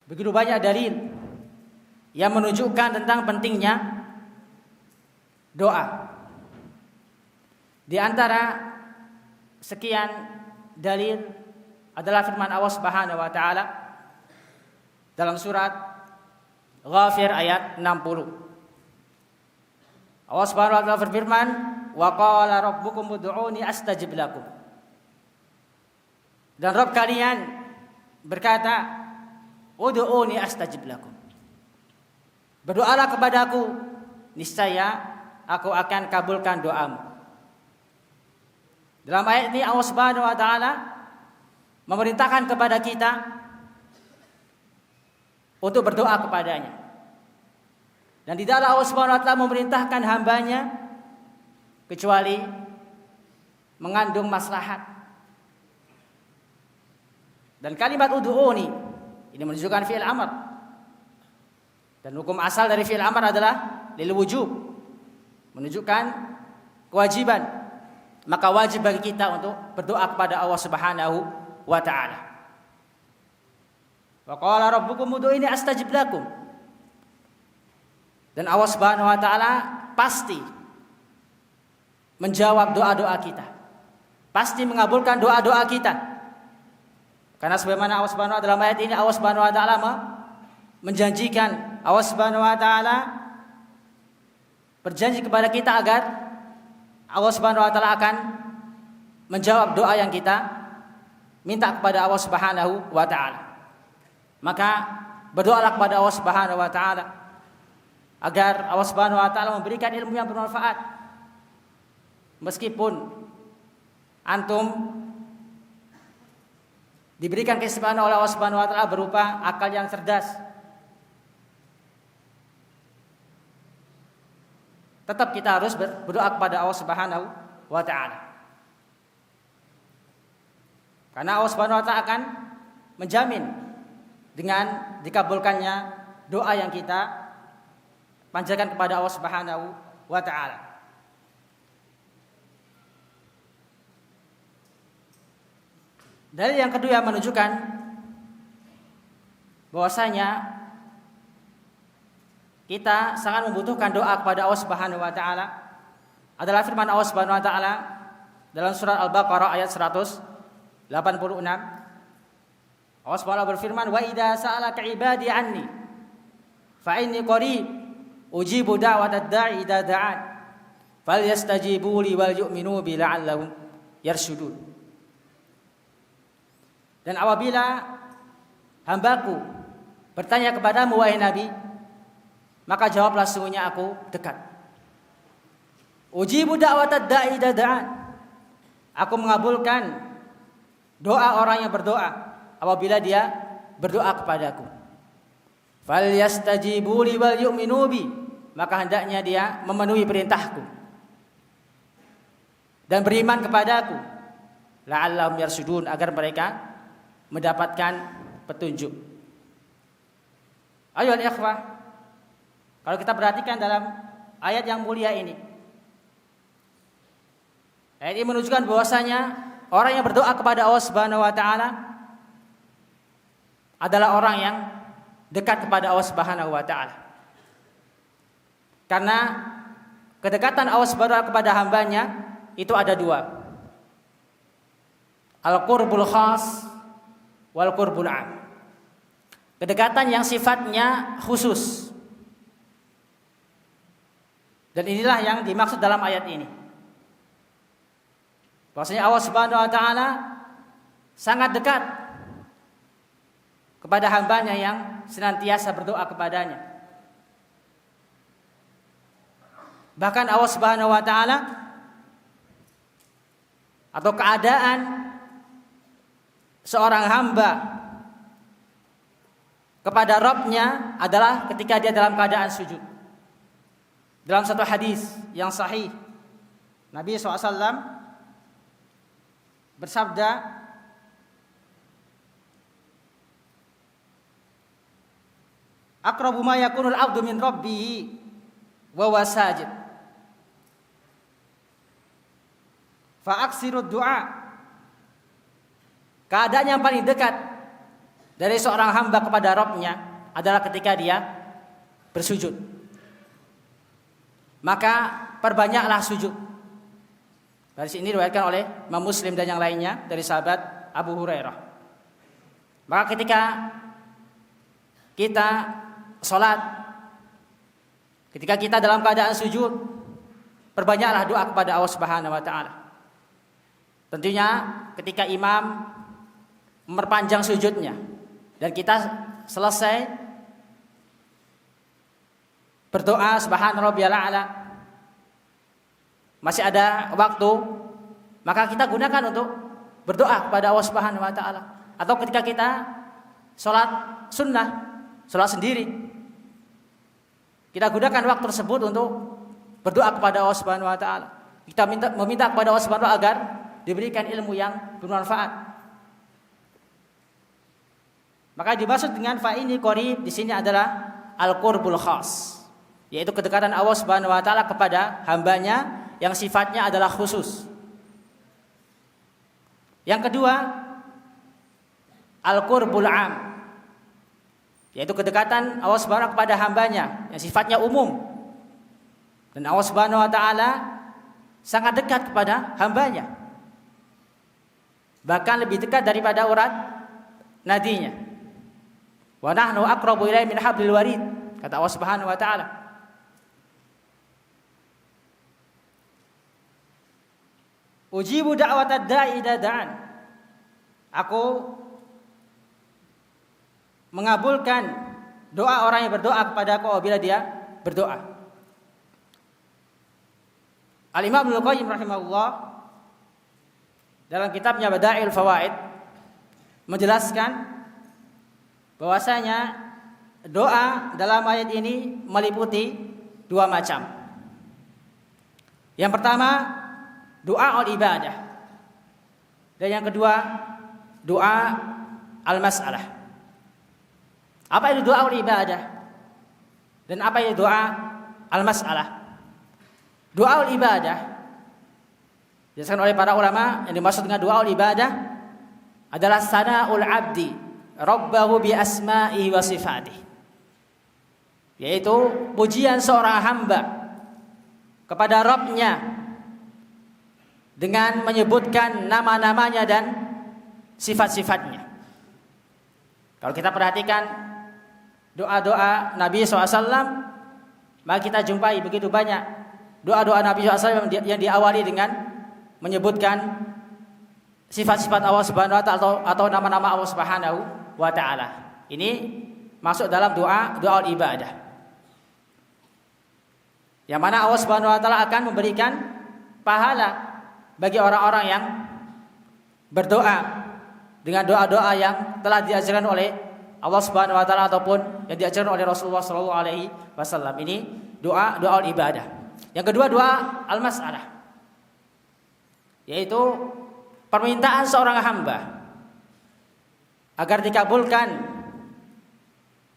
Begitu banyak dalil yang menunjukkan tentang pentingnya doa. Di antara sekian dalil adalah firman Allah Subhanahu wa taala dalam surat Ghafir ayat 60. Allah Subhanahu wa taala berfirman, "Wa qala rabbukum ud'uni astajib lakum." Dan Rabb kalian berkata, "Ud'uni astajib lakum." Berdoalah kepadaku, niscaya aku akan kabulkan doamu. Dalam ayat ini Allah Subhanahu wa taala memerintahkan kepada kita untuk berdoa kepadanya. Dan tidaklah Allah Subhanahu wa taala memerintahkan hambanya kecuali mengandung maslahat. Dan kalimat ud'uni ini menunjukkan fi'il amr. Dan hukum asal dari fi'il amr adalah lil wujub, menunjukkan kewajiban. Maka wajib bagi kita untuk berdoa kepada Allah Subhanahu wa taala. Wa qala rabbukum ud'uni astajib lakum. Dan Allah Subhanahu wa taala pasti menjawab doa-doa kita. Pasti mengabulkan doa-doa kita. Karena sebagaimana Allah Subhanahu wa taala dalam ayat ini Allah Subhanahu wa taala menjanjikan, Allah Subhanahu wa taala berjanji kepada kita agar Allah Subhanahu wa taala akan menjawab doa yang kita minta kepada Allah Subhanahu wa taala. Maka berdoalah kepada Allah Subhanahu wa taala agar Allah Subhanahu wa taala memberikan ilmu yang bermanfaat. Meskipun antum diberikan keistimewaan oleh Allah Subhanahu wa taala berupa akal yang cerdas, tetap kita harus berdoa kepada Allah Subhanahu wa taala. Karena Allah Subhanahu wa taala akan menjamin dengan dikabulkannya doa yang kita panjatkan kepada Allah Subhanahu wa taala. Dalil yang kedua yang menunjukkan bahwasanya kita sangat membutuhkan doa kepada Allah Subhanahu wa taala adalah firman Allah Subhanahu wa taala dalam surat Al-Baqarah ayat 186. Allah Subhanahu berfirman, "Wa idza sa'alaka 'ibadi 'anni fa inni qarib ujibu da'watad da'i idza da'an falyastajibu li wal yu'minu bi la'allahum yarshudun." Dan apabila hambaku bertanya kepadamu wahai Nabi, maka jawablah, sesungguhnya aku dekat. Ujibu da'watad da'i idza da'an. Aku mengabulkan doa orang yang berdoa apabila dia berdoa kepadaku. Falyastajibu li wal yu'minu bi. Maka hendaknya dia memenuhi perintahku dan beriman kepadaku. La'allahum yarsudun, agar mereka mendapatkan petunjuk. Ayo ikhwah, kalau kita perhatikan dalam ayat yang mulia ini, ayat ini menunjukkan bahwasanya orang yang berdoa kepada Allah Subhanahu wa taala adalah orang yang dekat kepada Allah Subhanahu wa taala. Karena kedekatan Allah Subhanahu wa taala kepada hambanya itu ada dua. Al-qurbul khas wal qurbul 'am. Kedekatan yang sifatnya khusus. Dan inilah yang dimaksud dalam ayat ini. Bahwasanya Allah Subhanahu wa taala sangat dekat kepada hambanya yang senantiasa berdoa kepadanya. Bahkan Allah Subhanahu wa taala atau keadaan seorang hamba kepada Rabb-nya adalah ketika dia dalam keadaan sujud. Dalam satu hadis yang sahih, Nabi SAW bersabda, "Aqrabu ma yakunul 'abdu min rabbih wa huwa sajid. Fa aksirud du'a." Keadaan yang paling dekat dari seorang hamba kepada Rabb-nya adalah ketika dia bersujud. Maka perbanyaklah sujud. Dari sini diriwayatkan oleh Imam Muslim dan yang lainnya dari sahabat Abu Hurairah. Maka ketika kita sholat, ketika kita dalam keadaan sujud, perbanyaklah doa kepada Allah Subhanahu wa taala. Tentunya ketika imam memperpanjang sujudnya dan kita selesai berdoa subhana rabbiyal a'la, masih ada waktu, maka kita gunakan untuk berdoa kepada Allah Subhanahu wa taala. Atau ketika kita sholat sunnah, sholat sendiri, kita gunakan waktu tersebut untuk berdoa kepada Allah Subhanahu wa taala. Kita meminta kepada Allah Subhanahu wa taala agar diberikan ilmu yang bermanfaat. Maka dimaksud dengan fa ini qarib di sini adalah al-qurbul khas, yaitu kedekatan Allah Subhanahu wa taala kepada hambanya yang sifatnya adalah khusus. Yang kedua, al-qurbul am, yaitu kedekatan Allah Subhanahu wa taala kepada hambanya yang sifatnya umum. Dan Allah Subhanahu wa taala sangat dekat kepada hambanya, bahkan lebih dekat daripada urat nadinya. Wa nahnu aqrabu ilaihi min hablil warid, kata Allah Subhanahu wa taala. Ujibu da'watad da'i idza da'an. Aku mengabulkan doa orang yang berdoa kepada aku apabila dia berdoa. Al-Imam Ibnu Qayyim rahimahullah dalam kitabnya Bada'iul Fawaid menjelaskan bahwasanya doa dalam ayat ini meliputi dua macam. Yang pertama, doa al-ibadah, dan yang kedua, doa al-mas'alah. Apa itu doa al-ibadah dan apa itu doa al-mas'alah? Doa al-ibadah dijelaskan oleh para ulama, yang dimaksud dengan doa al-ibadah adalah sana'ul abdi rabbahu bi asma'ihi wa sifatihi, yaitu pujian seorang hamba kepada Rabb-nya dengan menyebutkan nama-namanya dan sifat-sifatnya. Kalau kita perhatikan doa-doa Nabi SAW, maka kita jumpai begitu banyak doa-doa Nabi SAW yang diawali dengan menyebutkan sifat-sifat Allah Subhanahu wa taala atau nama-nama Allah Subhanahu wa taala. Ini masuk dalam doa ibadah, yang mana Allah Subhanahu wa taala akan memberikan pahala bagi orang-orang yang berdoa dengan doa-doa yang telah diajarkan oleh Allah Subhanahu wa taala ataupun yang diajarkan oleh Rasulullah sallallahu alaihi wasallam. Ini doa ibadah. Yang kedua, doa al-mas'alah, yaitu permintaan seorang hamba agar dikabulkan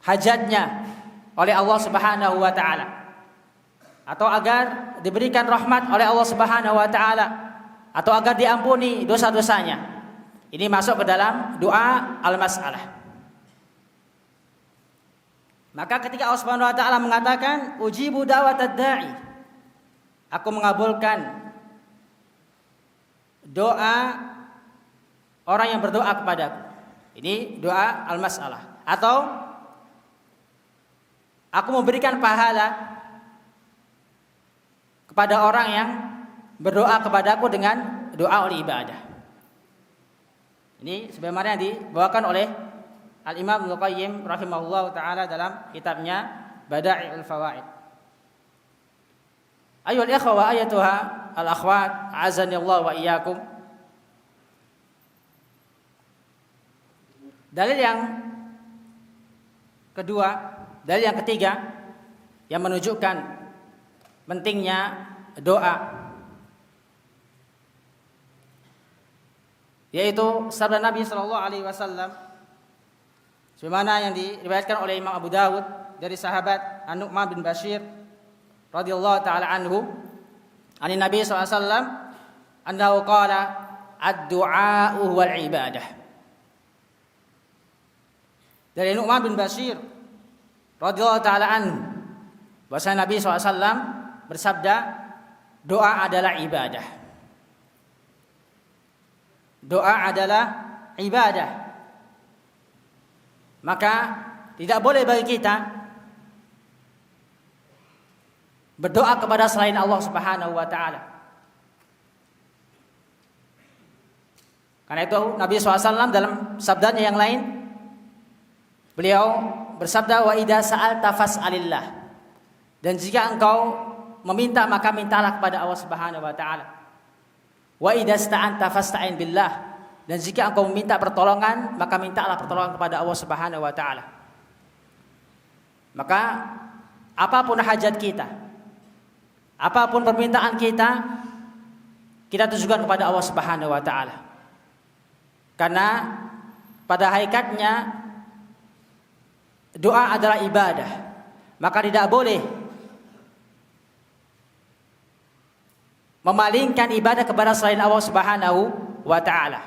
hajatnya oleh Allah Subhanahu wa taala, atau agar diberikan rahmat oleh Allah Subhanahu wa taala, atau agar diampuni dosa-dosanya. Ini masuk ke dalam doa al-mas'alah. Maka ketika Allah Subhanahu wa taala mengatakan ujibu da'watad da'i, aku mengabulkan doa orang yang berdoa kepadaku. Ini doa al-mas'alah. Atau aku memberikan pahala kepada orang yang berdoa kepadaku dengan doa ibadah. Ini sebagaimana yang dibawakan oleh Al-Imam Ibnu Qayyim rahimahullah ta'ala dalam kitabnya Bada'iul Fawaid. Ayyuhal ikhwa wa ayatuha al-akhwat, azanillahu wa iyyakum. Dalil yang kedua, dalil yang ketiga yang menunjukkan pentingnya doa, yaitu sabda Nabi sallallahu alaihi wasallam sebagaimana yang diriwayatkan oleh Imam Abu Dawud dari sahabat An-Nu'man bin Bashir radhiyallahu taala anhu, ani Nabi sallallahu alaihi wasallam annahu qala ad-du'a wal ibadah. dari Nu'man bin Bashir radhiyallahu taala anhu bahwa Nabi SAW bersabda, doa adalah ibadah. Doa adalah ibadah. Maka tidak boleh bagi kita berdoa kepada selain Allah Subhanahu wa taala. Karena itu Nabi SAW dalam sabdanya yang lain, beliau bersabda, wa idza sa'alta fas'alillah. Dan jika engkau meminta maka mintalah kepada Allah Subhanahu wa taala. Wa idza sta'anta fasta'in billah. Dan jika engkau meminta pertolongan maka mintalah pertolongan kepada Allah Subhanahu wa taala. Maka apapun hajat kita, apapun permintaan kita, kita tujukan kepada Allah Subhanahu wa taala. Karena pada hakikatnya doa adalah ibadah. Maka tidak boleh memalingkan ibadah kepada selain Allah Subhanahu wa taala.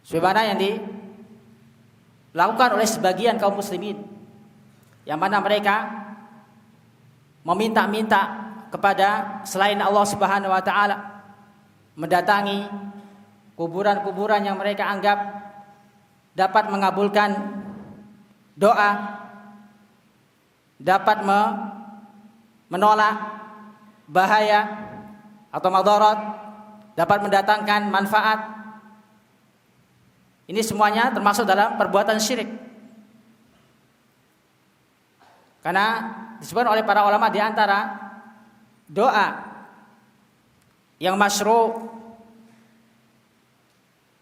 Sebagaimana yang dilakukan oleh sebagian kaum muslimin, yang mana mereka meminta-minta kepada selain Allah Subhanahu wa taala, mendatangi kuburan-kuburan yang mereka anggap dapat mengabulkan doa, dapat menolak bahaya atau madarat, dapat mendatangkan manfaat. Ini semuanya termasuk dalam perbuatan syirik. Karena disebutkan oleh para ulama di antara doa yang masyru'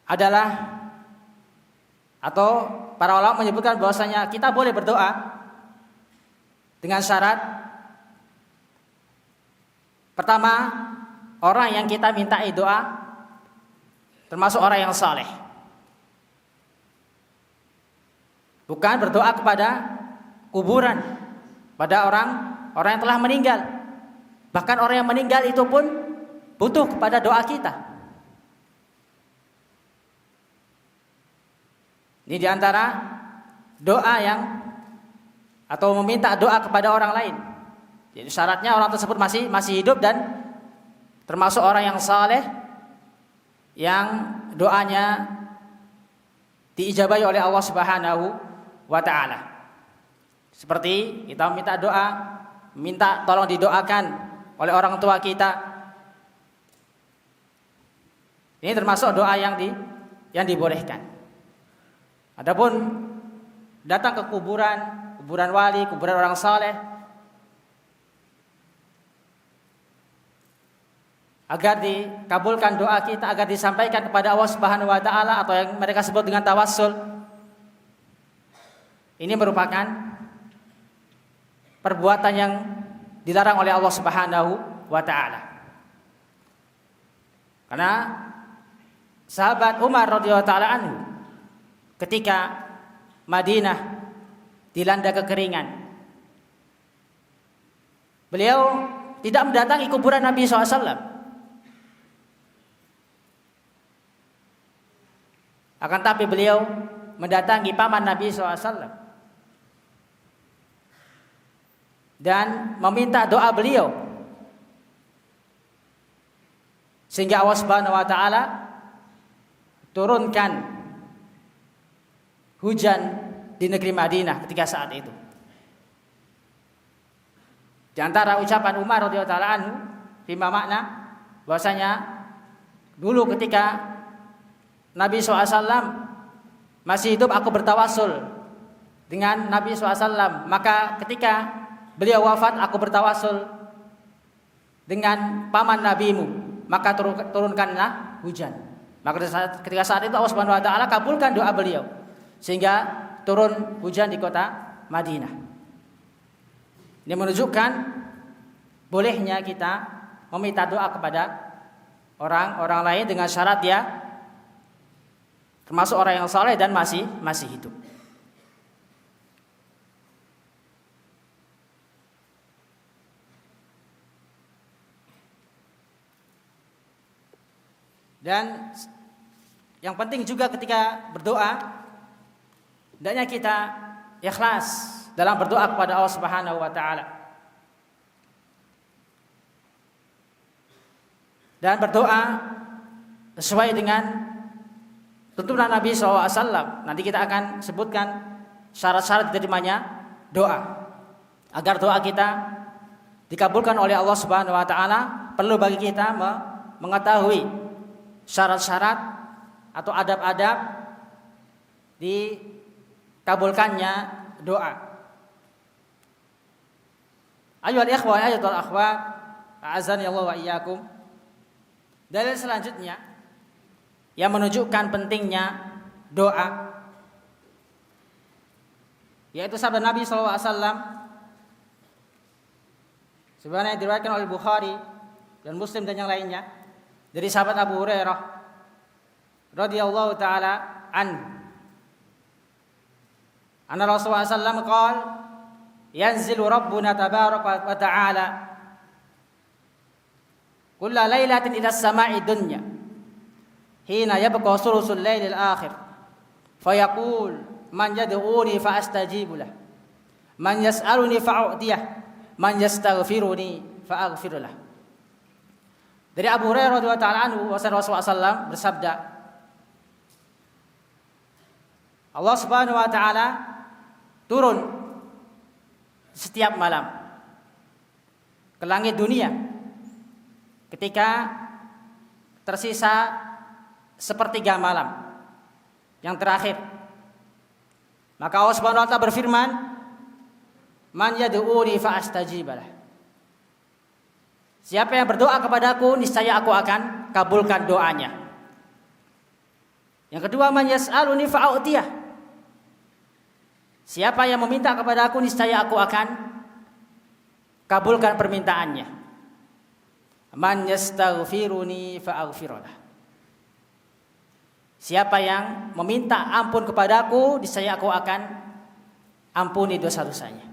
adalah, atau para ulama menyebutkan bahwasanya kita boleh berdoa dengan syarat pertama, orang yang kita mintai doa termasuk orang yang saleh. Bukan berdoa kepada kuburan, pada orang yang telah meninggal. Bahkan orang yang meninggal itu pun butuh kepada doa kita. Ini diantara doa yang atau meminta doa kepada orang lain. Jadi syaratnya orang tersebut masih hidup dan termasuk orang yang saleh, yang doanya diijabahi oleh Allah Subhanahu wa taala. Seperti kita minta doa, minta tolong didoakan oleh orang tua kita. Ini termasuk doa yang dibolehkan. Adapun datang ke kuburan wali, kuburan orang saleh, agar dikabulkan doa kita, agar disampaikan kepada Allah Subhanahu wa taala, atau yang mereka sebut dengan tawassul. Ini merupakan perbuatan yang dilarang oleh Allah Subhanahu wa taala. Karena sahabat Umar radhiyallahu taala anhu ketika Madinah dilanda kekeringan, beliau tidak mendatangi kuburan Nabi SAW. Akan tapi beliau mendatangi paman Nabi SAW dan meminta doa beliau, sehingga Allah Subhanahu wa taala turunkan hujan di negeri Madinah ketika saat itu. Di antara ucapan Umar radhiyallahu taala anhu lima makna, bahwasanya dulu ketika Nabi SAW masih hidup aku bertawasul dengan Nabi SAW, maka ketika beliau wafat aku bertawasul dengan paman nabimu, maka turunkanlah hujan. Maka ketika saat itu Allah Subhanahu wa taala kabulkan doa beliau, sehingga turun hujan di kota Madinah. Ini menunjukkan bolehnya kita meminta doa kepada orang lain dengan syarat dia termasuk orang yang saleh dan masih hidup. Dan yang penting juga ketika berdoa, hendaknya kita ikhlas dalam berdoa kepada Allah Subhanahu wa taala. Dan berdoa sesuai dengan tuntunan Nabi SAW. Nanti kita akan sebutkan syarat-syarat diterimanya doa. Agar doa kita dikabulkan oleh Allah Subhanahu wa taala, perlu bagi kita mengetahui syarat-syarat atau adab-adab dikabulkannya doa. Ayyuhal ikhwah wa ayyuhal akhwat, a'azzani Allah wa iyyakum. Dalil selanjutnya yang menunjukkan pentingnya doa, yaitu sabda Nabi SAW sebagaimana yang diriwayatkan oleh Bukhari dan Muslim dan yang lainnya dari sahabat Abu Hurairah radhiyallahu taala anna Rasulullah SAW qala yanzilu rabbuna tabaraka wa ta'ala kulla lailatin ila as-sama'i dunya hina yabqa sulusul lailil akhir fayaqul man yad'uni fa astajibu lah man yas'aluni fa u'tiyah man yastaghfiruni fa aghfir lah. Dari Abu Hurairah radhiyallahu ta'ala anhu Rasulullah SAW bersabda, Allah Subhanahu wa taala turun setiap malam ke langit dunia ketika tersisa sepertiga malam yang terakhir. Maka Allah Subhanahu wa taala berfirman, man yad'uni fa astajibalah. Siapa yang berdoa kepadaku, niscaya aku akan kabulkan doanya. Yang kedua, man yas'aluni fa a'tiyah. Siapa yang meminta kepadaku, niscaya aku akan kabulkan permintaannya. Man yastaghfiruni fa aghfirlah. Siapa yang meminta ampun kepadaku, niscaya aku akan ampuni dosa-dosanya.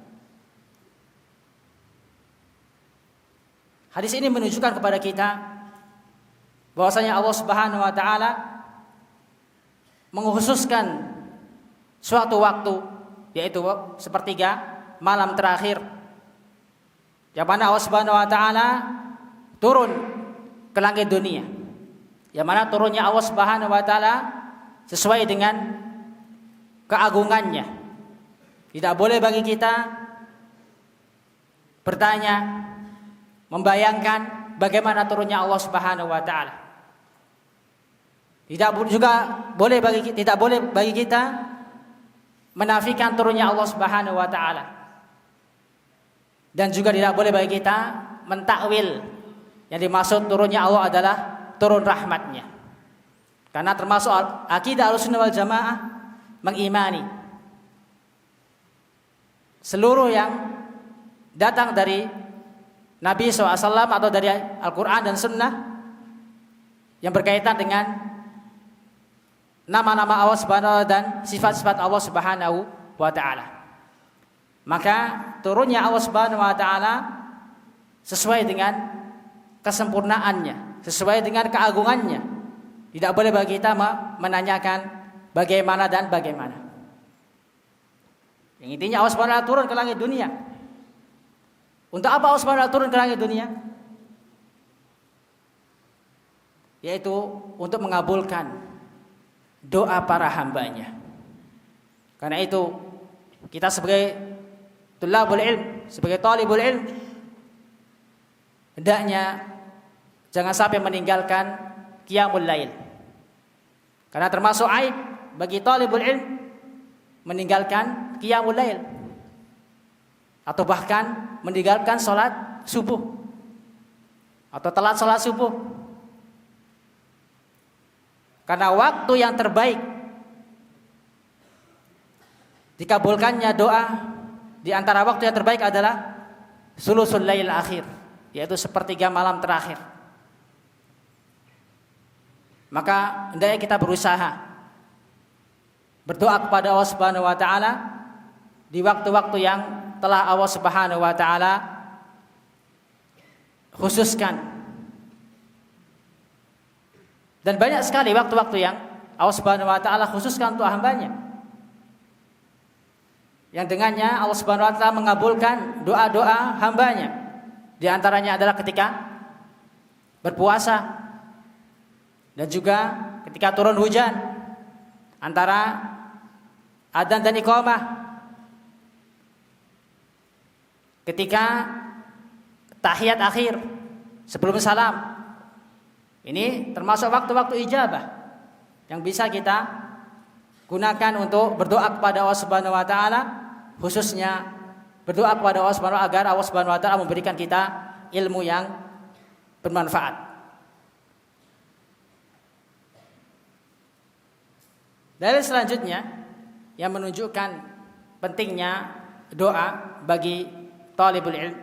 Hadis ini menunjukkan kepada kita bahwasanya Allah Subhanahu wa taala mengkhususkan suatu waktu, yaitu sepertiga malam terakhir, yang mana Allah Subhanahu wa taala turun ke langit dunia, yang mana turunnya Allah Subhanahu wa taala sesuai dengan keagungannya. Tidak boleh bagi kita bertanya, membayangkan bagaimana turunnya Allah Subhanahu wa taala. Tidak boleh bagi kita menafikan turunnya Allah Subhanahu wa taala. Dan juga tidak boleh bagi kita mentakwil yang dimaksud turunnya Allah adalah turun rahmatnya. Karena termasuk akidah Ahlussunnah wal Jamaah mengimani seluruh yang datang dari Nabi SAW atau dari Al-Quran dan Sunnah yang berkaitan dengan nama-nama Allah Subhanahu wa ta'ala dan sifat-sifat Allah Subhanahu wa ta'ala. Maka turunnya Allah Subhanahu wa ta'ala sesuai dengan kesempurnaannya, sesuai dengan keagungannya. Tidak boleh bagi kita menanyakan bagaimana dan bagaimana. Yang intinya Allah Subhanahu wa ta'ala turun ke langit dunia. Untuk apa Allah Subhanahu wa ta'ala turun ke langit dunia? Yaitu untuk mengabulkan doa para hambanya. Karena itu kita sebagai tulabul ilm, sebagai talibul ilm, hendaknya jangan sampai meninggalkan qiyamul lail. Karena termasuk aib bagi talibul ilm meninggalkan qiyamul lail, atau bahkan meninggalkan sholat subuh atau telat sholat subuh. Karena waktu yang terbaik dikabulkannya doa, di antara waktu yang terbaik adalah sulusul lail akhir, yaitu sepertiga malam terakhir. Maka hendaknya kita berusaha berdoa kepada Allah Subhanahu wa taala di waktu-waktu yang telah Allah Subhanahu wa taala khususkan. Dan banyak sekali waktu-waktu yang Allah Subhanahu wa taala khususkan untuk hambanya. yang dengannya Allah Subhanahu wa taala mengabulkan doa-doa hambanya. Di antaranya adalah ketika berpuasa dan juga ketika turun hujan, antara adzan dan iqamah, ketika tahiyat akhir sebelum salam. Ini termasuk waktu-waktu ijabah yang bisa kita gunakan untuk berdoa kepada Allah Subhanahu wa taala, khususnya berdoa kepada Allah Subhanahu wa taala agar Allah Subhanahu wa taala memberikan kita ilmu yang bermanfaat. Dalil selanjutnya yang menunjukkan pentingnya doa bagi talibul ilm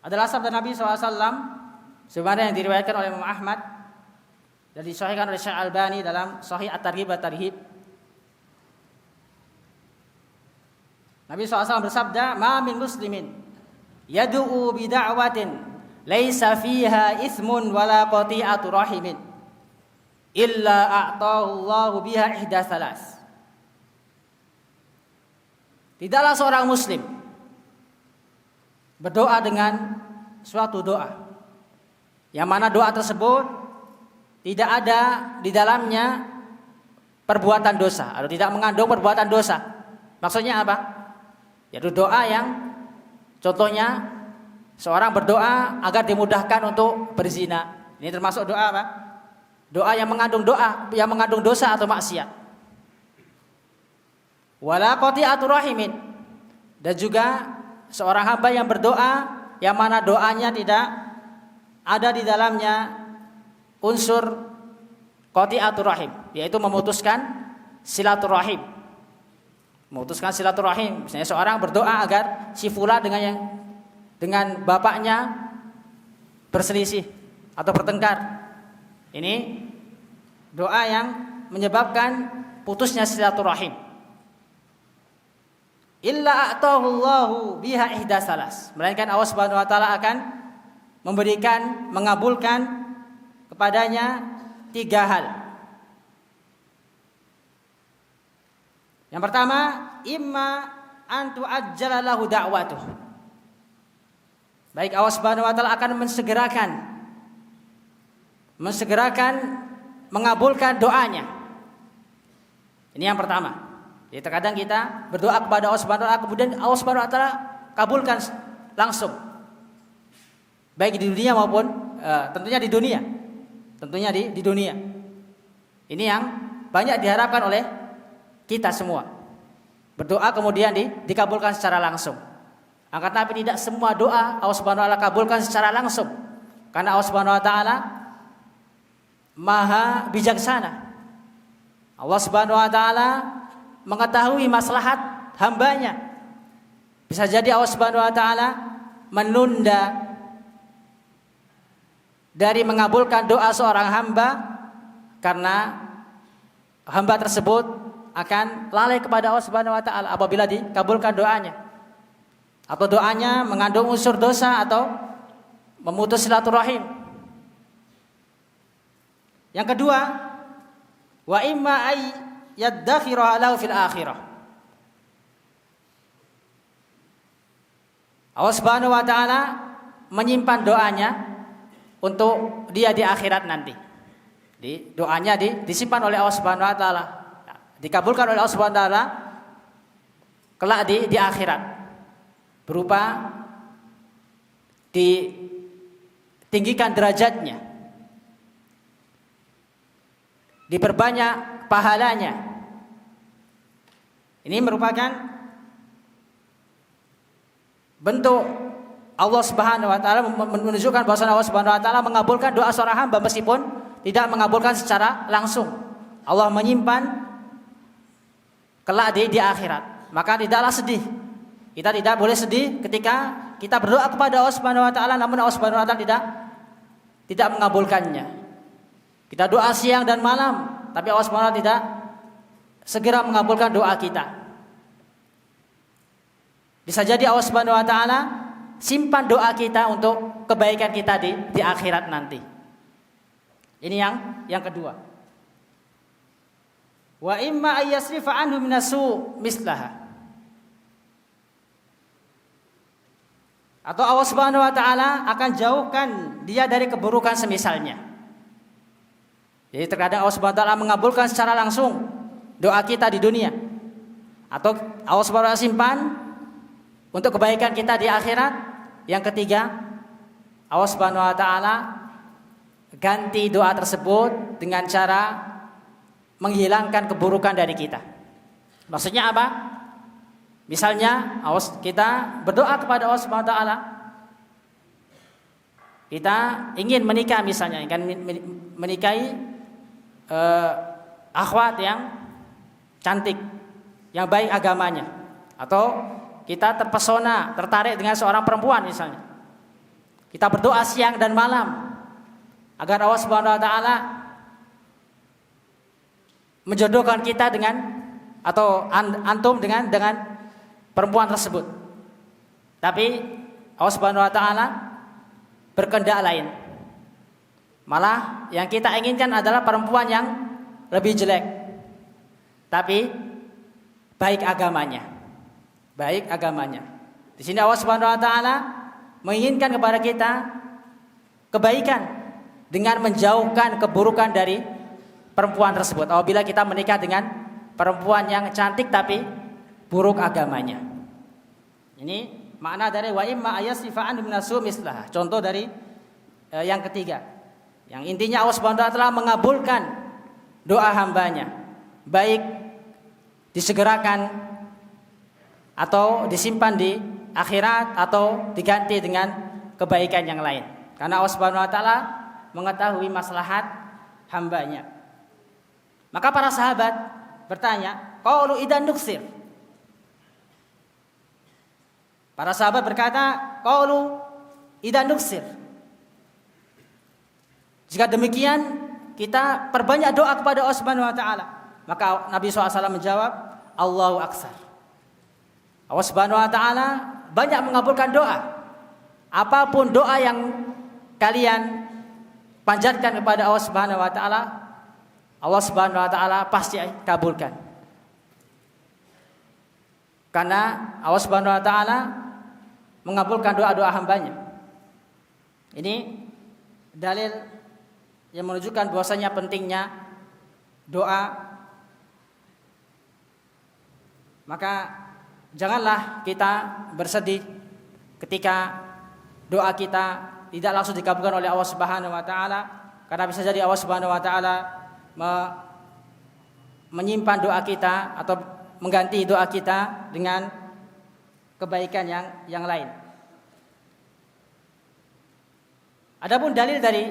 adalah sabda Nabi SAW sebagaimana yang diriwayatkan oleh Imam Ahmad dan disahihkan oleh Syekh Albani dalam Sahih At-Targhib At-Tarhib. Nabi SAW bersabda, "Ma min muslimin yad'u bi da'watin laisa fiha itsmun wala qati'atu rahimin illa a'tahu Allahu biha ihda tsalas." Tidaklah seorang muslim berdoa dengan suatu doa yang mana doa tersebut tidak ada di dalamnya perbuatan dosa atau tidak mengandung perbuatan dosa. Maksudnya apa? Yaitu doa yang contohnya seorang berdoa agar dimudahkan untuk berzina. Ini termasuk doa apa? Doa yang mengandung dosa atau maksiat. Wala qati'atu rahimin, dan juga seorang hamba yang berdoa yang mana doanya tidak ada di dalamnya unsur qati'atur rahim, yaitu memutuskan silaturahim. Memutuskan silaturahim, misalnya seorang berdoa agar si fulan dengan bapaknya berselisih atau bertengkar. Ini doa yang menyebabkan putusnya silaturahim. Illa a'tahu Allahu biha ihda salas, melainkan Allah Subhanahu wa taala akan mengabulkan kepadanya 3 hal. Yang pertama, imma an tu'ajjala lahu da'watuh. Baik, Allah Subhanahu wa taala akan mensegerakan mengabulkan doanya. Ini yang pertama. Jadi terkadang kita berdoa kepada Allah Subhanahu wa taala, kemudian Allah Subhanahu wa taala kabulkan langsung. Baik di dunia maupun tentunya di dunia. Tentunya di dunia. Ini yang banyak diharapkan oleh kita semua. Berdoa kemudian dikabulkan secara langsung. Akan tetapi tidak semua doa Allah Subhanahu wa taala kabulkan secara langsung. Karena Allah Subhanahu wa taala Maha bijaksana. Allah Subhanahu wa taala mengetahui maslahat hambanya. Bisa jadi Allah Subhanahu wa taala menunda dari mengabulkan doa seorang hamba karena hamba tersebut akan lalai kepada Allah Subhanahu wa taala apabila dikabulkan doanya. Atau doanya mengandung unsur dosa atau memutus silaturahim. Yang kedua, wa imma ay yaddakhira lahu fil akhirah. Allah Subhanahu wa taala menyimpan doanya untuk dia di akhirat nanti. Doanya disimpan oleh Allah Subhanahu wa taala, dikabulkan oleh Allah Subhanahu wa taala kelak di akhirat, berupa ditinggikan derajatnya, diperbanyak pahalanya. Ini merupakan bentuk Allah Subhanahu wa taala menunjukkan bahwa Allah Subhanahu wa taala mengabulkan doa seorang hamba meskipun tidak mengabulkan secara langsung. Allah menyimpan kelak di akhirat. Maka tidaklah sedih. Kita tidak boleh sedih ketika kita berdoa kepada Allah Subhanahu wa taala namun Allah Subhanahu wa taala tidak mengabulkannya. Kita doa siang dan malam tapi Allah Subhanahu wa taala tidak segera mengabulkan doa kita. Bisa jadi Allah Subhanahu wa taala simpan doa kita untuk kebaikan kita di akhirat nanti. Ini yang kedua. wa imma ayyasrifa anhu minasu mislaha. Atau Allah Subhanahu wa taala akan jauhkan dia dari keburukan semisalnya. Jadi terkadang Allah Subhanahu wa taala mengabulkan secara langsung doa kita di dunia. Atau Allah Subhanahu wa taala simpan untuk kebaikan kita di akhirat. Yang ketiga, Allah Subhanahu wa taala ganti doa tersebut dengan cara menghilangkan keburukan dari kita. Maksudnya apa? Misalnya kita berdoa kepada Allah Subhanahu wa taala. Kita ingin menikah misalnya, ingin menikahi akhwat yang cantik, yang baik agamanya, atau kita terpesona, tertarik dengan seorang perempuan misalnya. Kita berdoa siang dan malam agar Allah Subhanahu wa taala menjodohkan kita dengan atau antum dengan perempuan tersebut. Tapi Allah Subhanahu wa taala berkehendak lain. Malah yang kita inginkan adalah perempuan yang lebih jelek, tapi baik agamanya. Baik agamanya. Di sini Allah Subhanahu wa taala menginginkan kepada kita kebaikan dengan menjauhkan keburukan dari perempuan tersebut. Apabila kita menikah dengan perempuan yang cantik tapi buruk agamanya. Ini makna dari wa imma ayasrifa an minasu mislah. Contoh dari yang ketiga. Yang intinya Allah Subhanahu wa taala mengabulkan doa hambanya, baik disegerakan atau disimpan di akhirat atau diganti dengan kebaikan yang lain. Karena Allah Subhanahu wa taala mengetahui maslahat hambanya. Maka para sahabat bertanya, qaulu idan nuksir. Para sahabat berkata, qaulu idan nuksir. Jika demikian, kita perbanyak doa kepada Allah Subhanahu wa taala. Maka Nabi SAW menjawab, Allahu aksar. Allah Subhanahu wa taala banyak mengabulkan doa. Apapun doa yang kalian panjatkan kepada Allah Subhanahu wa taala, Allah Subhanahu wa taala pasti kabulkan. Karena Allah Subhanahu wa taala mengabulkan doa-doa hambanya. Ini dalil yang menunjukkan bahwasanya pentingnya doa. Maka janganlah kita bersedih ketika doa kita tidak langsung dikabulkan oleh Allah Subhanahu wa taala, karena bisa jadi Allah Subhanahu wa taala menyimpan doa kita atau mengganti doa kita dengan kebaikan yang lain. Adapun dalil dari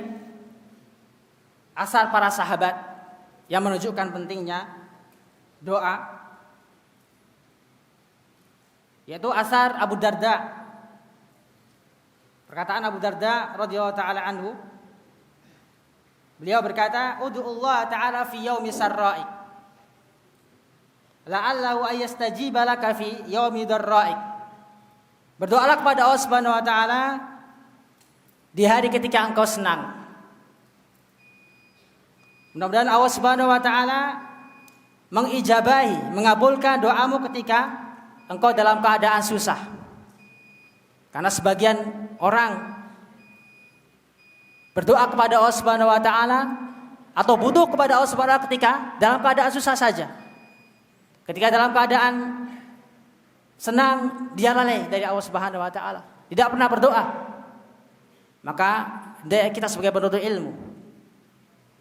asar para sahabat yang menunjukkan pentingnya doa, yaitu asar Abu Darda. Perkataan Abu Darda radhiyallahu taala anhu, beliau berkata, "Ud'ullah ta'ala fi yaumi sarra'i, la'allahu ayastajiba laka fi yaumi darra'i." Berdoalah kepada Allah Subhanahu wa taala di hari ketika engkau senang. Mudah-mudahan Allah Subhanahu wa taala mengijabahi, mengabulkan doamu ketika engkau dalam keadaan susah. Karena sebagian orang berdoa kepada Allah Subhanahu wa taala atau butuh kepada Allah Subhanahu wa taala ketika dalam keadaan susah saja. Ketika dalam keadaan senang, dia lalai dari Allah Subhanahu wa taala, tidak pernah berdoa. Maka kita sebagai penuntut ilmu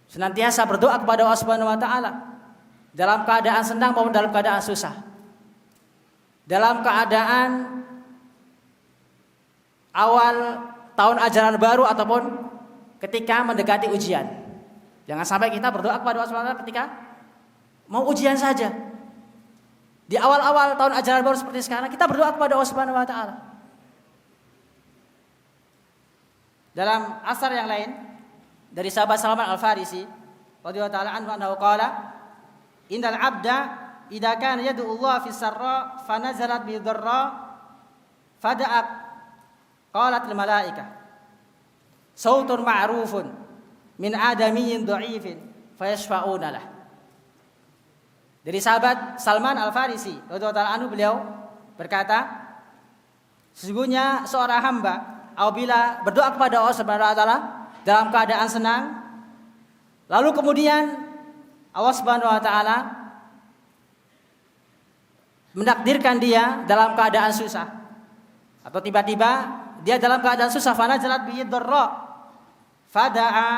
senantiasa berdoa kepada Allah Subhanahu wa taala dalam keadaan senang maupun dalam keadaan susah. Dalam keadaan awal tahun ajaran baru ataupun ketika mendekati ujian. Jangan sampai kita berdoa kepada Allah Subhanahu wa taala ketika mau ujian saja. Di awal-awal tahun ajaran baru seperti sekarang, kita berdoa kepada Allah Subhanahu wa taala. Dalam asar yang lain dari sahabat Salman Al-Farisi radhiyallahu taala anhu qala, "Innal 'abda idza kana yad'u Allah fi sarra fa nazalat bi dharra fada'a qalat al malaikah sautun ma'rufun min adamiyyin dha'ifin fayashfa'una lah." Dari sahabat Salman Al-Farisi radhiyallahu ta'ala anhu, beliau berkata, sesungguhnya seorang hamba apabila berdoa kepada Allah Subhanahu wa taala dalam keadaan senang, lalu kemudian Allah Subhanahu wa taala menakdirkan dia dalam keadaan susah, atau tiba-tiba dia dalam keadaan susah, fanazalat bihi dharra fada'a,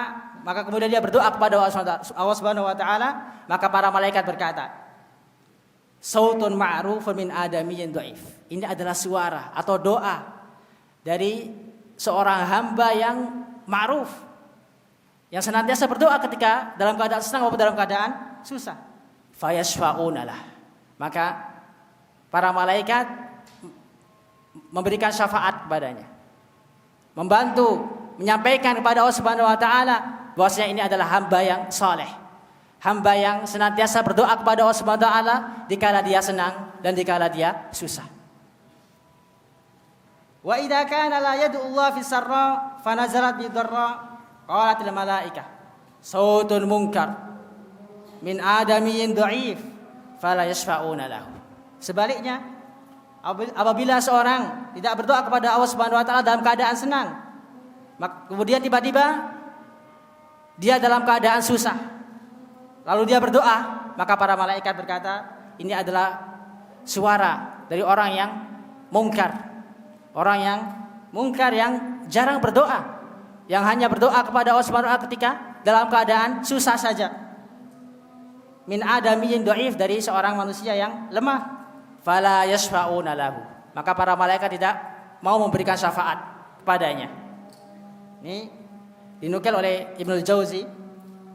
maka kemudian dia berdoa kepada Allah Subhanahu wa taala, maka para malaikat berkata, sautun ma'rufun min adamiyyin dhaif. Ini adalah suara atau doa dari seorang hamba yang ma'ruf, yang senantiasa berdoa ketika dalam keadaan senang maupun dalam keadaan susah. Fayashfa'unalah, maka para malaikat memberikan syafaat kepadanya, membantu menyampaikan kepada Allah Subhanahu wa taala bahwasanya ini adalah hamba yang saleh, hamba yang senantiasa berdoa kepada Allah Subhanahu wa taala dikala dia senang dan dikala dia susah. Wa idza kana la yad'u Allah fi sarra fanazalat bi dharra qalat al malaikah sautun munkar min adamiyyin dhaif fala yashfa'una lahu. Sebaliknya, apabila seorang tidak berdoa kepada Allah Subhanahu wa taala dalam keadaan senang, kemudian tiba-tiba dia dalam keadaan susah, lalu dia berdoa, maka para malaikat berkata, ini adalah suara dari orang yang mungkar. Orang yang mungkar, yang jarang berdoa, yang hanya berdoa kepada Allah Subhanahu wa taala ketika dalam keadaan susah saja. Min adamiyyin dhaif, dari seorang manusia yang lemah. Fala yashfa'una lahu, maka para malaikat tidak mau memberikan syafaat kepadanya. Ini dinukil oleh Ibnu Jauzi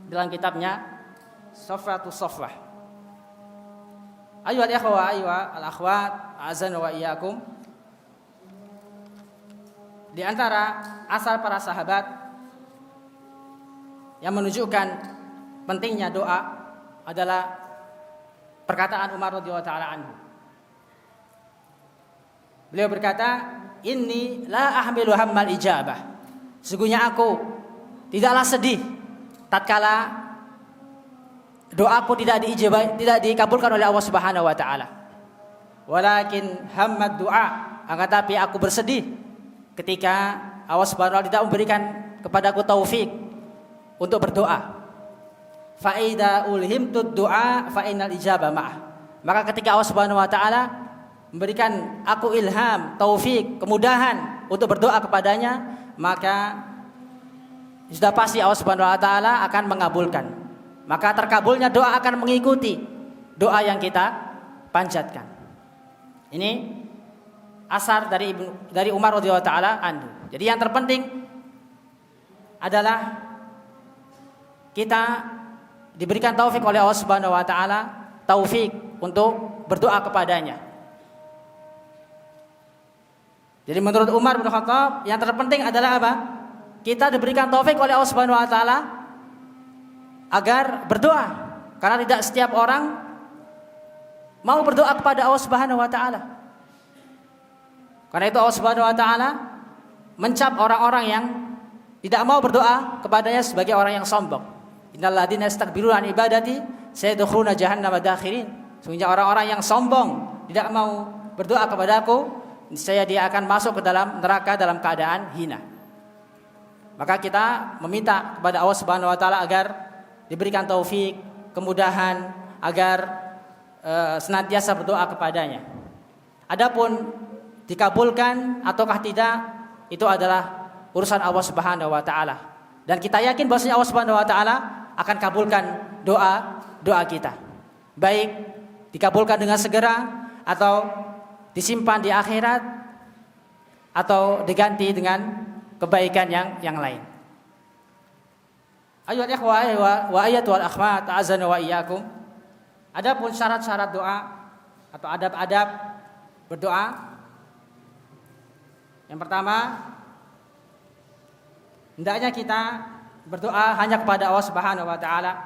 dalam kitabnya Safwatus Safwah. Ayyuhal ikhwa wa ayyuhal akhwat, azan wa iyyakum. Di antara asal para sahabat yang menunjukkan pentingnya doa adalah perkataan Umar radhiyallahu ta'ala anhu. Beliau berkata, inni la ahmilu hammal ijabah. Sesungguhnya aku tidaklah sedih tatkala doaku tidak dikabulkan oleh Allah Subhanahu wa taala. Walakin hammad du'a, akan tapi aku bersedih ketika Allah Subhanahu wa taala tidak memberikan kepadaku taufik untuk berdoa. Fa idza ulhimtu du'a fa innal ijabah ma'ah. Maka ketika Allah Subhanahu wa taala memberikan aku ilham, taufik, kemudahan untuk berdoa kepadanya, maka sudah pasti Allah Subhanahu wa taala akan mengabulkan. Maka terkabulnya doa akan mengikuti doa yang kita panjatkan. Ini asar dari Umar radhiyallahu taala anhu. Jadi yang terpenting adalah kita diberikan taufik oleh Allah Subhanahu wa taala, taufik untuk berdoa kepadanya. Jadi menurut Umar bin Khattab, yang terpenting adalah apa? Kita diberikan taufik oleh Allah Subhanahu wa taala agar berdoa. Karena tidak setiap orang mau berdoa kepada Allah Subhanahu wa taala. Karena itu Allah Subhanahu wa taala mencap orang-orang yang tidak mau berdoa kepadanya sebagai orang yang sombong. Innal ladzina yastakbiruna an ibadati sayadkhuluna jahannama dakhirin. Sesungguhnya orang-orang yang sombong, tidak mau berdoa kepadaku, niscaya dia akan masuk ke dalam neraka dalam keadaan hina. Maka kita meminta kepada Allah Subhanahu wa taala agar diberikan taufik, kemudahan, agar senantiasa berdoa kepadanya. Adapun dikabulkan ataukah tidak, itu adalah urusan Allah Subhanahu wa taala. Dan kita yakin bahwasanya Allah Subhanahu wa taala akan kabulkan doa kita. Baik dikabulkan dengan segera atau disimpan di akhirat atau diganti dengan kebaikan yang lain. Ayyuhal ikhwa wa ayyatul akhwat, azan wa iyyakum. Adapun syarat-syarat doa atau adab-adab berdoa. Yang pertama, hendaknya kita berdoa hanya kepada Allah Subhanahu wa taala.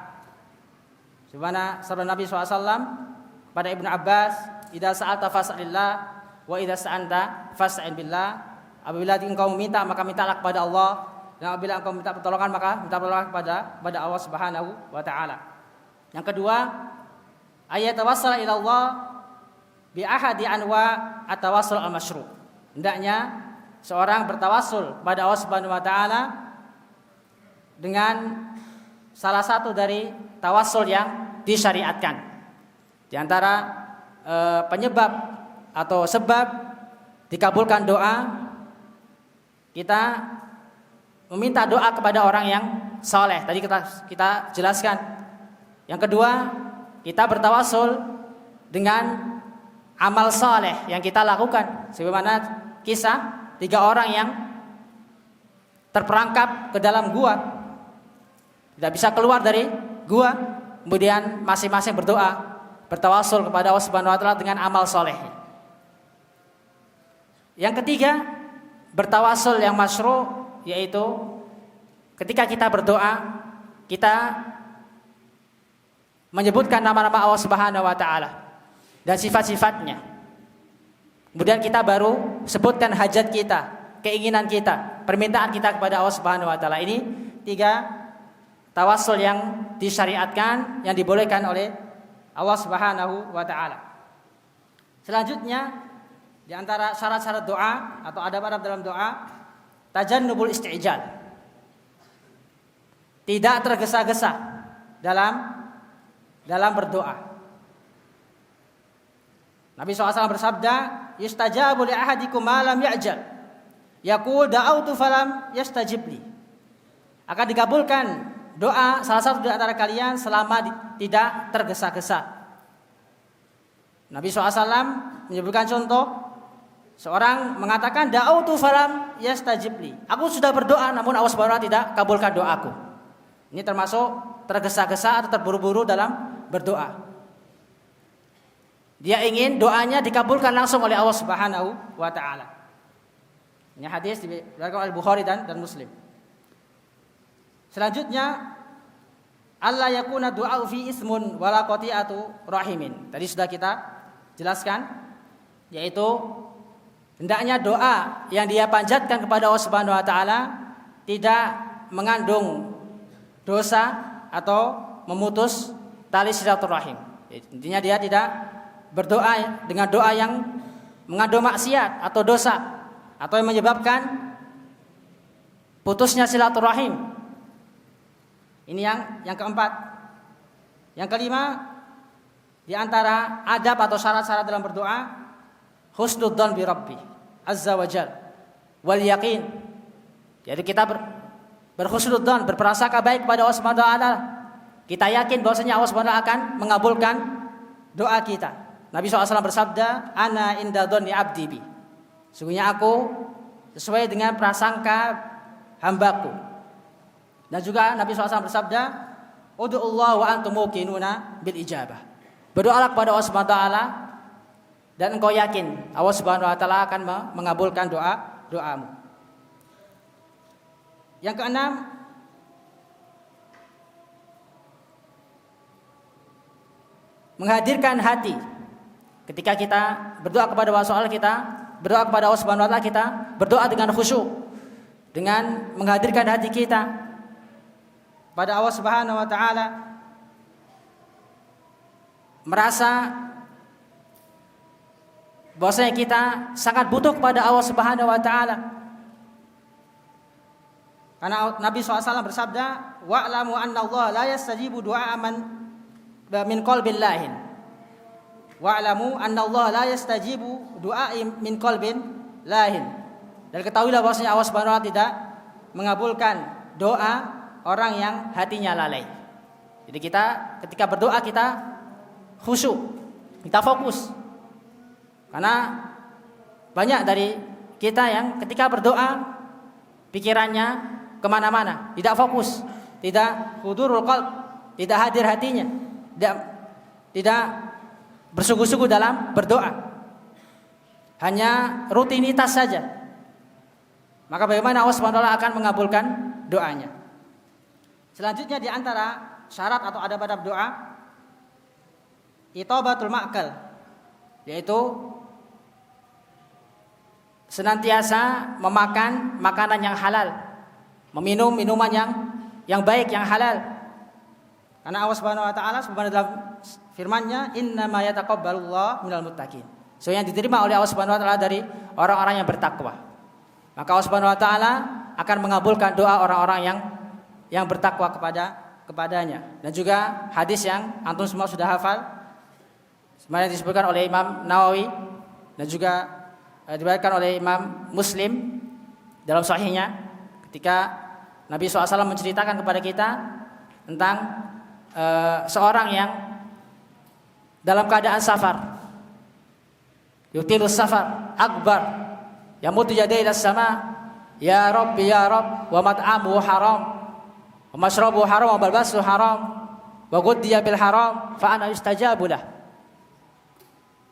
Sebagaimana sabda Nabi SAW pada Ibnu Abbas, idza sa'alta fas'alillah wa idza sta'anta fasta'in billah. Apabila engkau meminta, maka mintalah kepada Allah, dan apabila engkau minta pertolongan, maka minta pertolongan kepada Allah Subhanahu wa taala. Yang kedua, ayatawassal ila Allah bi ahadi anwa at-tawassul al-masyru'. Hendaknya seorang bertawassul kepada Allah Subhanahu wa taala dengan salah satu dari tawassul yang disyariatkan. Di antara penyebab atau sebab dikabulkan doa, kita meminta doa kepada orang yang saleh. Tadi kita jelaskan. Yang kedua, kita bertawassul dengan amal saleh yang kita lakukan. Sebagaimana kisah 3 orang yang terperangkap ke dalam gua, tidak bisa keluar dari gua, kemudian masing-masing berdoa, bertawassul kepada Allah Subhanahu wa taala dengan amal saleh. Yang ketiga, bertawassul yang masyru', yaitu ketika kita berdoa, kita menyebutkan nama-nama Allah Subhanahu wa taala dan sifat-sifatnya. Kemudian kita baru sebutkan hajat kita, keinginan kita, permintaan kita kepada Allah Subhanahu wa taala. Ini 3 tawassul yang disyariatkan, yang dibolehkan oleh Allah Subhanahu wa taala. Selanjutnya, di antara syarat-syarat doa atau adab-adab dalam doa, tajannubul isti'jal. Tidak tergesa-gesa dalam berdoa. Nabi SAW bersabda, "Yustajabu li ahadikum ma lam ya'jal. Yaqul da'autu falam yastajib li." Akan dikabulkan doa salah satu di antara kalian selama tidak tergesa-gesa. Nabi SAW menyebutkan contoh, seorang mengatakan da'autu falam yastajib li. Aku sudah berdoa namun Allah Subhanahu wa taala tidak kabulkan doaku. Ini termasuk tergesa-gesa atau terburu-buru dalam berdoa. Dia ingin doanya dikabulkan langsung oleh Allah Subhanahu wa taala. Ini hadis diriwayatkan oleh Bukhari dan Muslim. Selanjutnya, alla yakuna du'a fi ismun wala qati'atu rahimin. Tadi sudah kita jelaskan, yaitu hendaknya doa yang dia panjatkan kepada Allah Subhanahu wa taala tidak mengandung dosa atau memutus tali silaturahim. Intinya dia tidak berdoa dengan doa yang mengandung maksiat atau dosa atau yang menyebabkan putusnya silaturahim. Ini yang keempat. Yang kelima, di antara adab atau syarat-syarat dalam berdoa, husnudzan bi Rabbi azza wa jal wal yaqin. Jadi kita berhusnudzan, berprasangka baik kepada Allah Subhanahu wa taala. Kita yakin bahwasanya Allah Subhanahu wa taala akan mengabulkan doa kita. Nabi SAW bersabda, "Ana inda dzanni 'abdi bi." Sungguhnya aku sesuai dengan prasangka hambaku. Dan juga Nabi SAW bersabda, "Ud'ullaha wa antum muqinuna bil ijabah." Berdoalah kepada Allah Subhanahu wa taala dan engkau yakin Allah Subhanahu wa taala akan mengabulkan doamu. Yang keenam, menghadirkan hati. Ketika kita berdoa kepada Allah, kita berdoa kepada Allah Subhanahu wa taala, kita berdoa dengan khusyuk, dengan menghadirkan hati kita pada Allah Subhanahu wa taala, merasa bahwasanya kita sangat butuh kepada Allah Subhanahu wa taala. Karena Nabi SAW bersabda, "Wa'lamu anna Allah la yastajibu du'a man min qalbin lahin." Wa'lamu anna Allah la yastajibu du'a min qalbin lahin. Dan ketahuilah bahwasanya Allah Subhanahu wa taala tidak mengabulkan doa orang yang hatinya lalai. Jadi kita ketika berdoa kita khusyuk, kita fokus. Karena banyak dari kita yang ketika berdoa pikirannya kemana-mana, tidak fokus, tidak hudurul qalb, tidak hadir hatinya, tidak bersungguh-sungguh dalam berdoa, hanya rutinitas saja. Maka bagaimana Allah Subhanahu wa taala akan mengabulkan doanya? Selanjutnya di antara syarat atau adab-adab doa, itabatul ma'kal, yaitu senantiasa memakan makanan yang halal, meminum minuman yang baik, yang halal. Karena Allah Subhanahu wa taala sebagaimana dalam firman-Nya, "Innama yataqabbalullahu minal muttaqin." So yang diterima oleh Allah Subhanahu wa taala dari orang-orang yang bertakwa. Maka Allah Subhanahu wa taala akan mengabulkan doa orang-orang yang bertakwa kepadanya. Dan juga hadis yang antum semua sudah hafal, sebenarnya disebutkan oleh Imam Nawawi dan juga diriwayatkan oleh Imam Muslim dalam sahihnya, ketika Nabi SAW menceritakan kepada kita tentang seorang yang dalam keadaan safar, yutilus safar akbar, yamutu yadayhi ilas sama, ya Rabbi ya Rabb, wa mat'amuhu haram, wa mashrabuhu haram, wa malbasuhu haram, wa ghuddiya bil haram, fa ana yustajabu lah.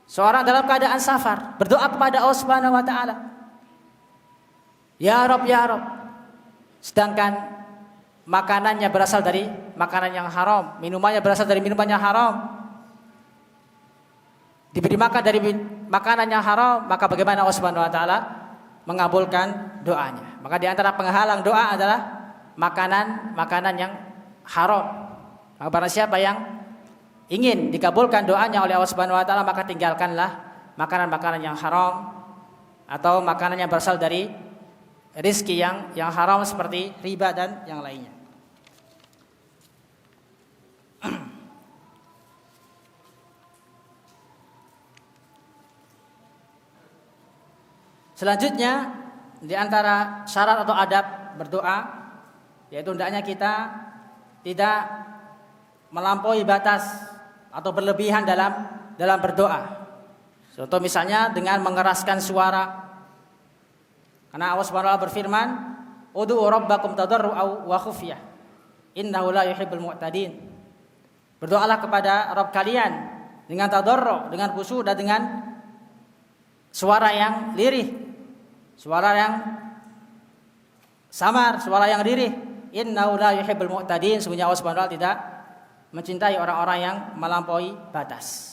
Seorang dalam keadaan safar berdoa kepada Allah Subhanahu wa taala, ya Rabb ya Rabb, sedangkan makanannya berasal dari makanan yang haram, minumannya berasal dari minuman yang haram, diberi makan dari makanan yang haram, maka bagaimana Allah Subhanahu wa taala mengabulkan doanya? Maka di antara penghalang doa adalah makanan yang haram. Maka barang siapa yang ingin dikabulkan doanya oleh Allah Subhanahu wa taala, maka tinggalkanlah makanan-makanan yang haram atau makanan yang berasal dari rizki yang haram seperti riba dan yang lainnya. Selanjutnya di antara syarat atau adab berdoa, yaitu hendaknya kita tidak melampaui batas atau berlebihan dalam berdoa. Contoh misalnya dengan mengeraskan suara. Karena Allah Subhanahu wa taala berfirman, "Ud'u rabbakum tadarru'an wa khufyah, innahu la yuhibbul mu'tadin." Berdoalah kepada Rabb kalian dengan tadarru', dengan khusyuk dan dengan suara yang lirih, suara yang samar, suara yang lirih. Innahu la yuhibbul mu'tadin. Sesungguhnya Allah Subhanahu wa taala tidak mencintai orang-orang yang melampaui batas.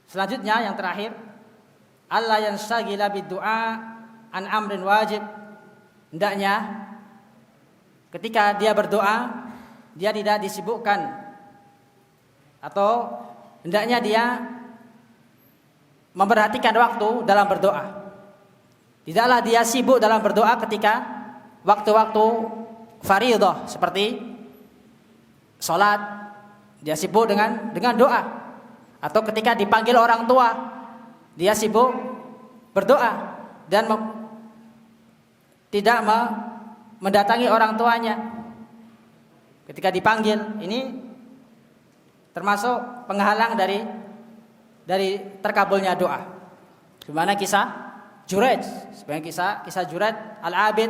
Selanjutnya yang terakhir, Allah yang syagila bid-du'a an amrin wajib. Hendaknya ketika dia berdoa, dia tidak disibukkan, atau hendaknya dia memperhatikan waktu dalam berdoa. Tidaklah dia sibuk dalam berdoa ketika waktu-waktu fardhah seperti salat, dia sibuk dengan doa, atau ketika dipanggil orang tua, dia sibuk berdoa dan tidak mendatangi orang tuanya ketika dipanggil. Ini termasuk penghalang dari terkabulnya doa. Gimana kisah Juraij? Sebenarnya kisah Juraij al-Abid,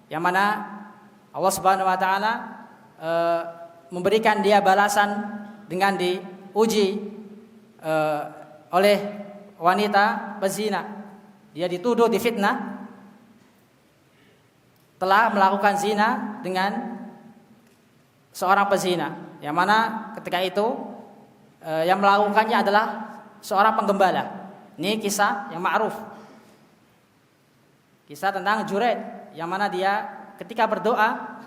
yang mana Allah Subhanahu wa taala memberikan dia balasan dengan diuji oleh wanita pezina. Dia dituduh, difitnah telah melakukan zina dengan seorang pezina, yang mana ketika itu yang melakukannya adalah seorang penggembala. Ini kisah yang ma'ruf, kisah tentang Juraij, yang mana dia ketika berdoa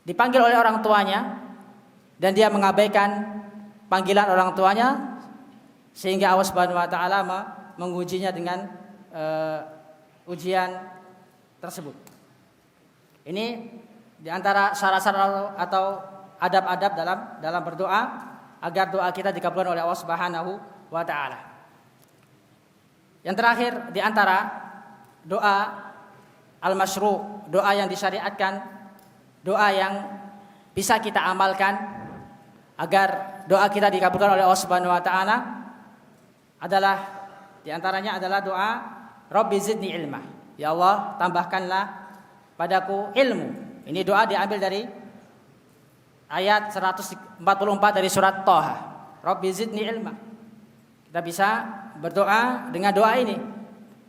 dipanggil oleh orang tuanya dan dia mengabaikan panggilan orang tuanya, sehingga Allah Subhanahu wa taala mengujinya dengan ujian tersebut. Ini di antara syarat-syarat atau adab-adab dalam berdoa agar doa kita dikabulkan oleh Allah Subhanahu wa taala. Yang terakhir di antara doa al-masyru', doa yang disyariatkan, doa yang bisa kita amalkan agar doa kita dikabulkan oleh Allah Subhanahu wa taala adalah, di antaranya adalah doa Rabbi zidni ilma. Ya Allah, tambahkanlah padaku ilmu. Ini doa diambil dari ayat 144 dari surat Thaha. Rabbi zidni ilma. Kita bisa berdoa dengan doa ini.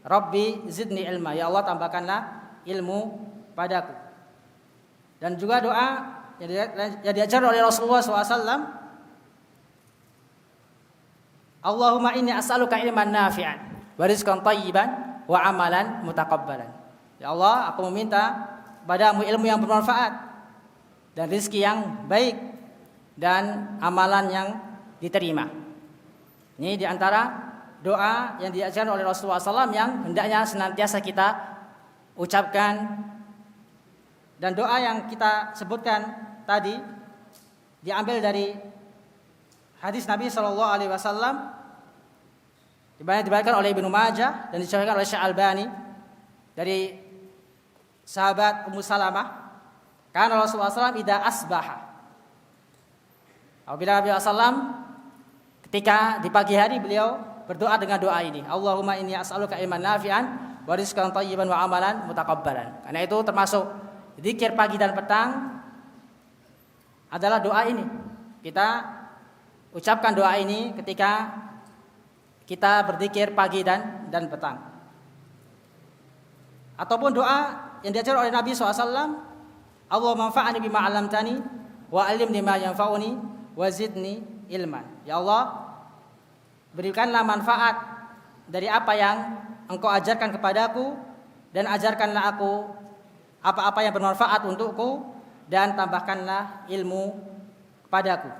Rabbi zidni ilma. Ya Allah, tambahkanlah ilmu padaku. Dan juga doa yang diajarkan oleh Rasulullah SAW, Allahumma inni as'aluka ilman nafi'an wa rizqan thayyiban wa amalan mutaqabbalan. Ya Allah, aku meminta padamu ilmu yang bermanfaat dan rezeki yang baik dan amalan yang diterima. Ini diantara doa yang diajarkan oleh Rasulullah SAW yang hendaknya senantiasa kita ucapkan. Dan doa yang kita sebutkan tadi diambil dari hadis Nabi SAW, di mana diriwayatkan oleh Ibnu Majah dan disahihkan oleh Syekh Albani dari sahabat Ummu Salamah, karena Rasulullah SAW idza asbaha, apabila Nabi SAW ketika di pagi hari beliau berdoa dengan doa ini, Allahumma inni as'aluka ilman nafi'an wa rizqan thayyiban wa amalan mutaqabbalan. Karena itu termasuk zikir pagi dan petang adalah doa ini. Kita ucapkan doa ini ketika kita berzikir pagi dan petang. Ataupun doa yang diajar oleh Nabi SAW, Allahumma anfa'ni bima 'allamtani wa 'allimni ma yanfa'uni wa zidni ilman. Ya Allah, berikanlah manfaat dari apa yang Engkau ajarkan kepadaku, dan ajarkanlah aku apa-apa yang bermanfaat untukku, dan tambahkanlah ilmu kepadaku.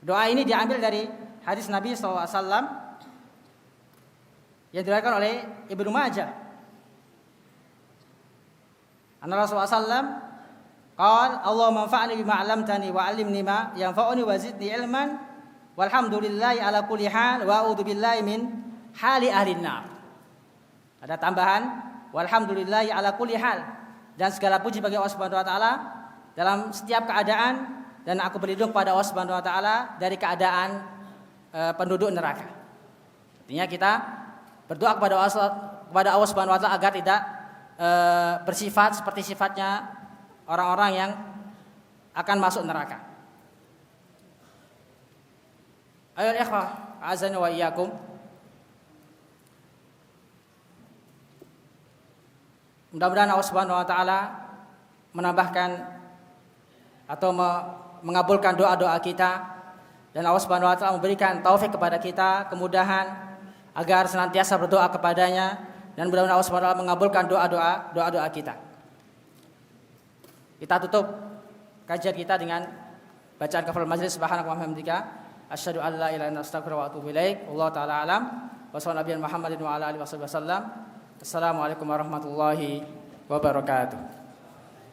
Doa ini diambil dari hadis Nabi SAW yang diriwayatkan oleh Ibnu Majah. Anna Rasulullah SAW qala Allahumma anfa'ni bima 'allamtani wa 'allimni ma yanfa'uni wa zidni ilman walhamdulillahi ala kulli hal wa a'udzu billahi min hali ahli nar. Ada tambahan walhamdulillahi ala kulli hal, dan segala puji bagi Allah Subhanahu wa taala dalam setiap keadaan, dan aku berlindung kepada Allah Subhanahu wa taala dari keadaan penduduk neraka. Artinya kita berdoa kepada Allah Subhanahu wa taala agar tidak bersifat seperti sifatnya orang-orang yang akan masuk neraka. Ayo ikhwah, azan wa iyyakum. Mudah-mudahan Allah Subhanahu wa taala menambahkan atau mengabulkan doa-doa kita, dan Allah Subhanahu wa taala memberikan taufik kepada kita, kemudahan agar senantiasa berdoa kepadanya, dan mudah-mudahan Allah Subhanahu wa taala mengabulkan doa-doa kita. Kita tutup kajian kita dengan bacaan kafaratul majlis. Subhanaka wa bihamdika asyhadu an la ilaha illa anta astaghfiruka wa atubu ilaik. Wallahu taala alam. Wa sallallahu Muhammadin wa ala alihi wasallam. Assalamualaikum warahmatullahi wabarakatuh.